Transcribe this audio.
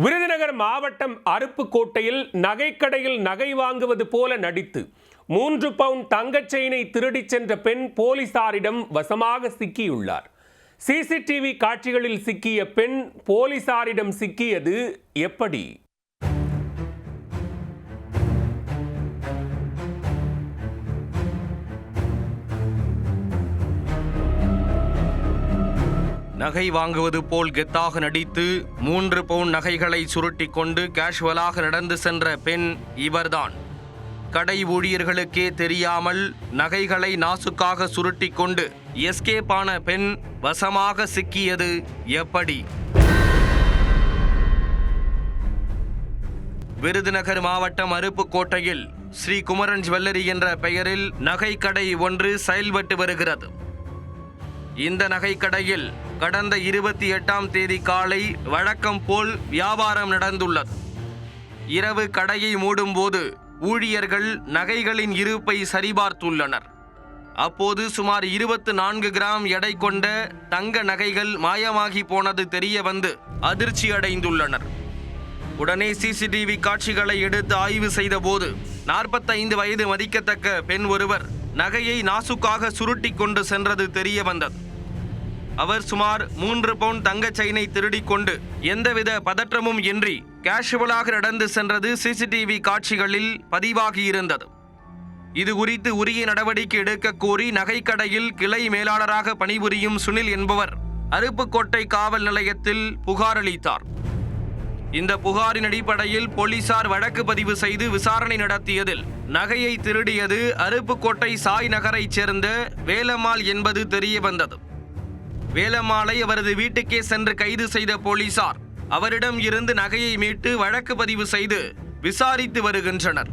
விருதுநகர் மாவட்டம் அருப்புக்கோட்டையில் நகைக்கடையில் நகை வாங்குவது போல நடித்து 3 பவுன் தங்கச் செயினை திருடிச் சென்ற பெண் போலீசாரிடம் வசமாக சிக்கியுள்ளார். சிசிடிவி காட்சிகளில் சிக்கிய பெண் போலீசாரிடம் சிக்கியது எப்படி? நகை வாங்குவது போல் கெத்தாக நடித்து 3 பவுன் நகைகளை சுருட்டி கொண்டு கேஷுவலாக நடந்து சென்ற பெண் இவர்தான். கடை ஊழியர்களுக்கே தெரியாமல் நகைகளை நாசுக்காக சுருட்டி கொண்டு எஸ்கேப் ஆன பெண் வசமாக சிக்கியது எப்படி? விருதுநகர் மாவட்டம் அருப்புக்கோட்டையில் ஸ்ரீ குமரன் ஜுவல்லரி என்ற பெயரில் நகைக்கடை ஒன்று செயல்பட்டு வருகிறது. இந்த நகைக்கடையில் கடந்த 28ஆம் தேதி காலை வழக்கம் போல் வியாபாரம் நடந்துள்ளது. இரவு கடையை மூடும்போது ஊழியர்கள் நகைகளின் இருப்பை சரிபார்த்துள்ளனர். அப்போது சுமார் 24 கிராம் எடை கொண்ட தங்க நகைகள் மாயமாகி போனது தெரிய வந்து அதிர்ச்சி அடைந்துள்ளனர். உடனே சிசிடிவி காட்சிகளை எடுத்து ஆய்வு செய்த போது 45 வயது மதிக்கத்தக்க பெண் ஒருவர் நகையை நாசுக்காக சுருட்டி கொண்டு சென்றது தெரிய வந்தது. அவர் சுமார் 3 பவுன் தங்கச் செயினை திருடிக் கொண்டு எந்தவித பதற்றமும் இன்றி கேஷுவலாக நடந்து சென்றது சிசிடிவி காட்சிகளில் பதிவாகியிருந்தது. இது குறித்து உரிய நடவடிக்கை எடுக்க கோரி நகைக்கடையில் கிளை மேலாளராக பணிபுரியும் சுனில் என்பவர் அருப்புக்கோட்டை காவல் நிலையத்தில் புகார் அளித்தார். இந்த புகாரின் அடிப்படையில் போலீசார் வழக்கு பதிவு செய்து விசாரணை நடத்தியதில் நகையை திருடியது அருப்புக்கோட்டை சாய் நகரைச் சேர்ந்த வேலம்மாள் என்பது தெரிய வந்தது. வேலம்மாளை அவரது வீட்டுக்கே சென்று கைது செய்த போலீசார் அவரிடம் இருந்து நகையை மீட்டு வழக்கு பதிவு செய்து விசாரித்து வருகின்றனர்.